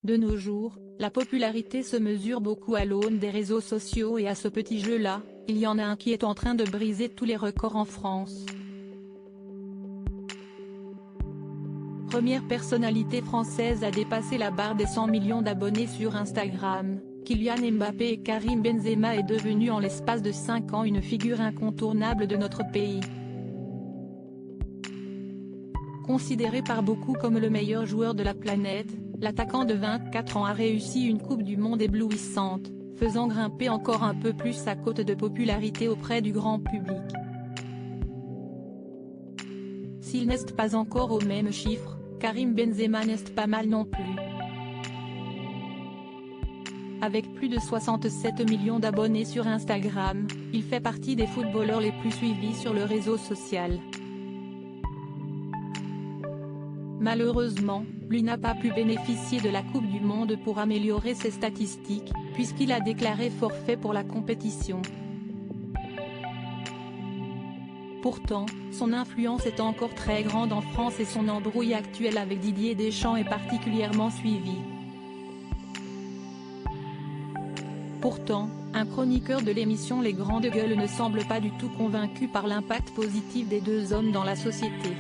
De nos jours, la popularité se mesure beaucoup à l'aune des réseaux sociaux et à ce petit jeu-là, il y en a un qui est en train de briser tous les records en France. Première personnalité française à dépasser la barre des 100 millions d'abonnés sur Instagram, Kylian Mbappé et Karim Benzema est devenu en l'espace de 5 ans une figure incontournable de notre pays. Considéré par beaucoup comme le meilleur joueur de la planète, l'attaquant de 24 ans a réussi une Coupe du Monde éblouissante, faisant grimper encore un peu plus sa cote de popularité auprès du grand public. S'il n'est pas encore au même chiffre, Karim Benzema n'est pas mal non plus. Avec plus de 67 millions d'abonnés sur Instagram, il fait partie des footballeurs les plus suivis sur le réseau social. Malheureusement, lui n'a pas pu bénéficier de la Coupe du Monde pour améliorer ses statistiques, puisqu'il a déclaré forfait pour la compétition. Pourtant, son influence est encore très grande en France et son embrouille actuelle avec Didier Deschamps est particulièrement suivie. Pourtant, un chroniqueur de l'émission Les Grandes Gueules ne semble pas du tout convaincu par l'impact positif des deux hommes dans la société.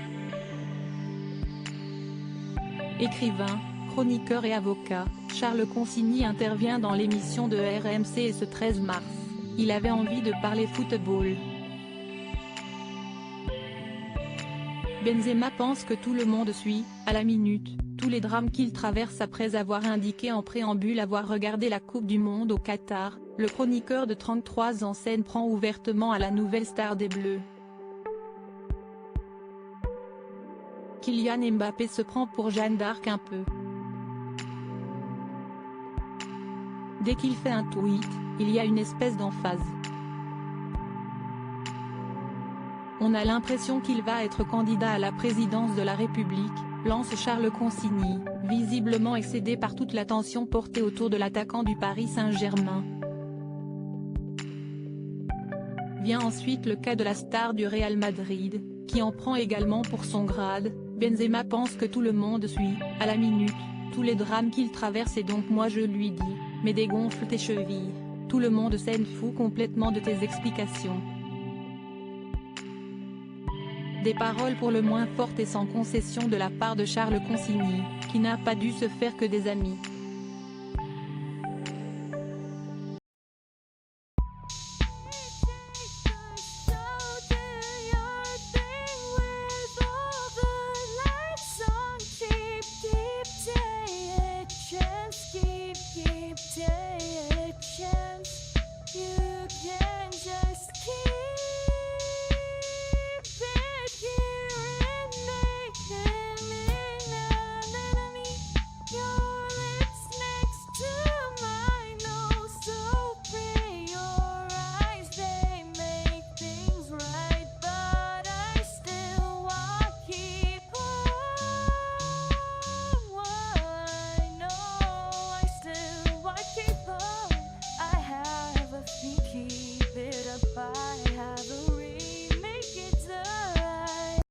Écrivain, chroniqueur et avocat, Charles Consigny intervient dans l'émission de RMC et ce 13 mars, il avait envie de parler football. Benzema pense que tout le monde suit, à la minute, tous les drames qu'il traverse après avoir indiqué en préambule avoir regardé la Coupe du Monde au Qatar. Le chroniqueur de 33 ans s'en prend ouvertement à la nouvelle star des Bleus. Kylian Mbappé se prend pour Jeanne d'Arc un peu. Dès qu'il fait un tweet, il y a une espèce d'emphase. On a l'impression qu'il va être candidat à la présidence de la République, lance Charles Consigny, visiblement excédé par toute l'attention portée autour de l'attaquant du Paris Saint-Germain. Vient ensuite le cas de la star du Real Madrid, qui en prend également pour son grade. Benzema pense que tout le monde suit, à la minute, tous les drames qu'il traverse et donc moi je lui dis, mais dégonfle tes chevilles, tout le monde s'en fout complètement de tes explications. Des paroles pour le moins fortes et sans concession de la part de Charles Consigny, qui n'a pas dû se faire que des amis.